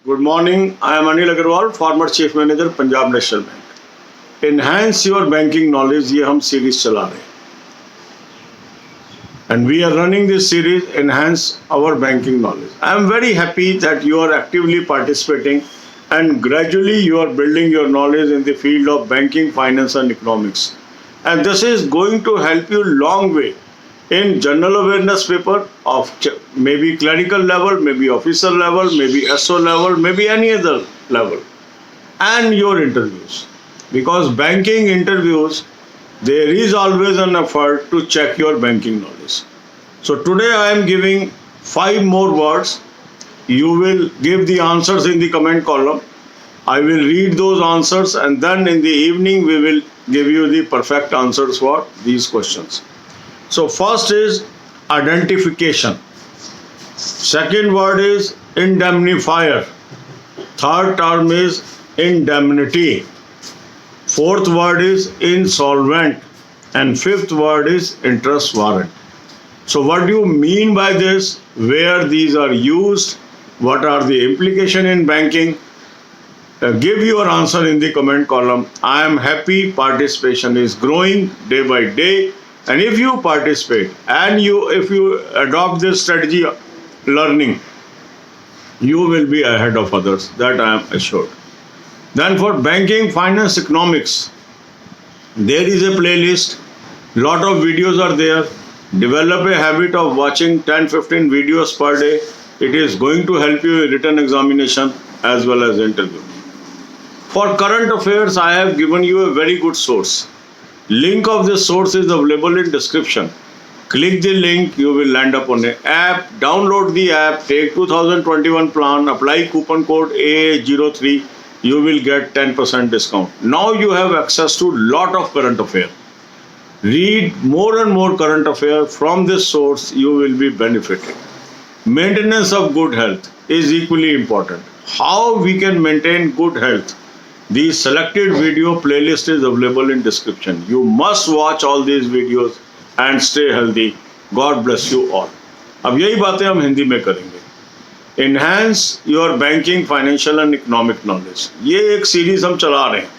Good morning. I am Anil Agarwal, former Chief Manager, Punjab National Bank. Enhance your banking knowledge, ये हम series चला रहे हैं. And we are running this series, Enhance Our Banking Knowledge. I am very happy that you are actively participating and gradually you are building your knowledge in the field of banking, finance and economics. And this is going to help you long way in general awareness paper of maybe clerical level, maybe officer level, maybe SO level, maybe any other level, and your interviews. Because banking interviews, there is always an effort to check your banking knowledge. So today I am giving 5 more words. You will give the answers in the comment column. I will read those answers and then in the evening we will give you the perfect answers for these questions. So first is identification. Second word is indemnifier. Third term is indemnity. Fourth word is insolvent. And fifth word is interest warrant. So what do you mean by this? Where these are used? What are the implications in banking? Give your answer in the comment column. I am happy participation is growing day by day. And if you participate and if you adopt this strategy learning, you will be ahead of others. That I am assured. Then for banking, finance, economics, there is a playlist. Lot of videos are there. Develop a habit of watching 10-15 videos per day. It is going to help you in written examination as well as interview. For current affairs, I have given you a very good source. Link of this source is available in description. Click the link, you will land up on an app. Download the app, take 2021 plan, apply coupon code AA03. You will get 10% discount. Now you have access to lot of current affairs. Read more and more current affairs from this source. You will be benefited. Maintenance of good health is equally important. How we can maintain good health? The selected video playlist is available in description. You must watch all these videos and stay healthy. God bless you all. अब यही बातें हम हिंदी में करेंगे. Enhance your banking, financial and economic knowledge. ये एक series हम चला रहे हैं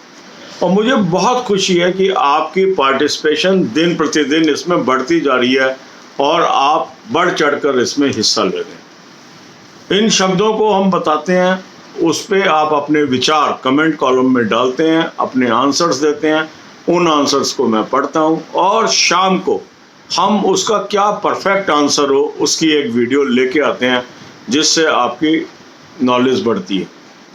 और मुझे बहुत खुशी है कि आपकी पार्टिसिपेशन दिन प्रतिदिन इसमें बढ़ती जा रही है और आप बढ़ चढ़कर इसमें हिस्सा ले रहे हैं. इन शब्दों को हम बताते हैं, उस पे आप अपने विचार कमेंट कॉलम में डालते हैं, अपने आंसर्स देते हैं. उन आंसर्स को मैं पढ़ता हूं और शाम को हम उसका क्या परफेक्ट आंसर हो उसकी एक वीडियो लेके आते हैं जिससे आपकी नॉलेज बढ़ती है.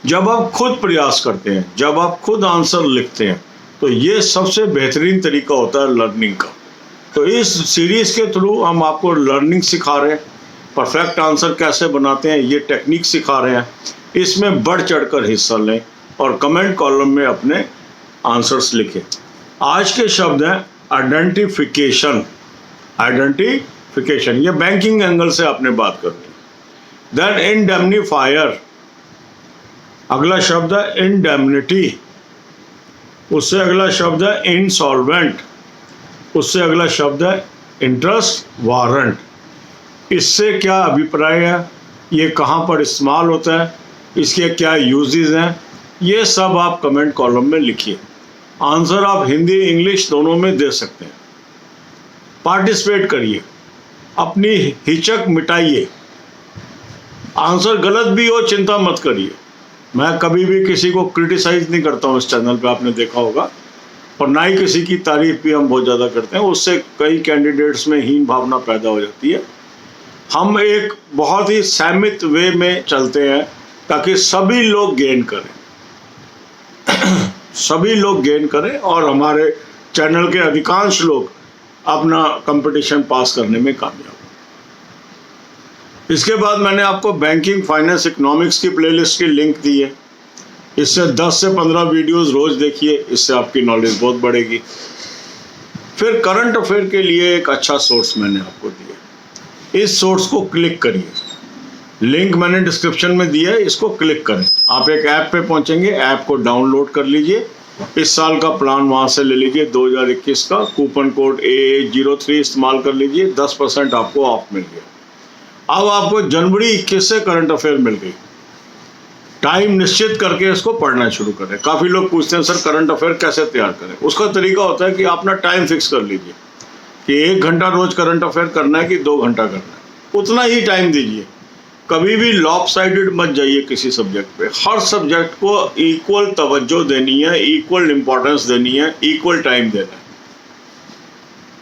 जब आप खुद प्रयास करते हैं, जब आप खुद आंसर लिखते हैं, तो ये सबसे बेहतरीन तरीका होता है लर्निंग का. तो इस सीरीज के थ्रू हम आपको लर्निंग सिखा रहे हैं, परफेक्ट आंसर कैसे बनाते हैं ये टेक्निक सिखा रहे हैं. इसमें बढ़ चढ़कर हिस्सा लें और कमेंट कॉलम में अपने आंसर्स लिखें. आज के शब्द हैं आइडेंटिफिकेशन. आइडेंटिफिकेशन ये बैंकिंग एंगल से आपने बात करनी है. देन इंडेमनीफायर, अगला शब्द है इंडेमनिटी. उससे अगला शब्द है इंसॉल्वेंट. उससे अगला शब्द है इंटरेस्ट वारंट. इससे क्या अभिप्राय है, ये कहाँ पर इस्तेमाल होता है, इसके क्या यूजेस हैं, ये सब आप कमेंट कॉलम में लिखिए. आंसर आप हिंदी इंग्लिश दोनों में दे सकते हैं. पार्टिसिपेट करिए, अपनी हिचक मिटाइए. आंसर गलत भी हो चिंता मत करिए. मैं कभी भी किसी को क्रिटिसाइज नहीं करता हूँ इस चैनल पे, आपने देखा होगा, और ना ही किसी की तारीफ भी हम बहुत ज़्यादा करते हैं. उससे कई कैंडिडेट्स में हीन भावना पैदा हो जाती है. हम एक बहुत ही सीमित वे में चलते हैं ताकि सभी लोग गेन करें सभी लोग गेन करें और हमारे चैनल के अधिकांश लोग अपना कंपटीशन पास करने में कामयाब हो. इसके बाद मैंने आपको बैंकिंग, फाइनेंस, इकोनॉमिक्स की प्लेलिस्ट की लिंक दी है. इससे 10 से 15 वीडियोस रोज देखिए, इससे आपकी नॉलेज बहुत बढ़ेगी. फिर करंट अफेयर के लिए एक अच्छा सोर्स मैंने आपको दिया. इस सोर्स को क्लिक करिए, लिंक मैंने डिस्क्रिप्शन में दिया है, इसको क्लिक करें. आप एक ऐप पे पहुंचेंगे, ऐप को डाउनलोड कर लीजिए. इस साल का प्लान वहां से ले लीजिए 2021 का. कूपन कोड AA03 इस्तेमाल कर लीजिए, 10% आपको ऑफ मिल गया. अब आपको जनवरी 21 से करंट अफेयर मिल गई. टाइम निश्चित करके इसको पढ़ना शुरू करें। काफ़ी लोग पूछते हैं सर करंट अफेयर कैसे तैयार करें। उसका तरीका होता है कि आप अपना टाइम फिक्स कर लीजिए कि 1 घंटा रोज करंट अफेयर करना है कि 2 घंटा करना है, उतना ही टाइम दीजिए। कभी भी लॉपसाइडेड मत जाइए किसी सब्जेक्ट पे। हर सब्जेक्ट को इक्वल तवज्जो देनी है, इक्वल इंपॉर्टेंस देनी है, इक्वल टाइम देना है।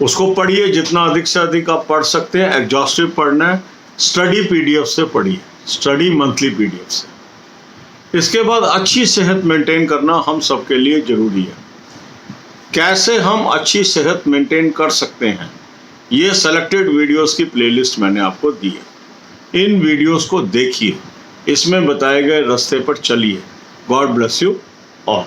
उसको पढ़िए, जितना अधिक से अधिक आप पढ़ सकते हैं। एग्जॉस्टिव पढ़ना है, स्टडी पीडीएफ से पढ़िए, स्टडी मंथली पीडीएफ से। इसके बाद अच्छी सेहत मेंटेन करना हम सबके लिए जरूरी है। कैसे हम अच्छी सेहत मेंटेन कर सकते हैं, ये सेलेक्टेड वीडियोस की प्लेलिस्ट मैंने आपको दी है। इन वीडियोस को देखिए, इसमें बताए गए रास्ते पर चलिए। God bless you all.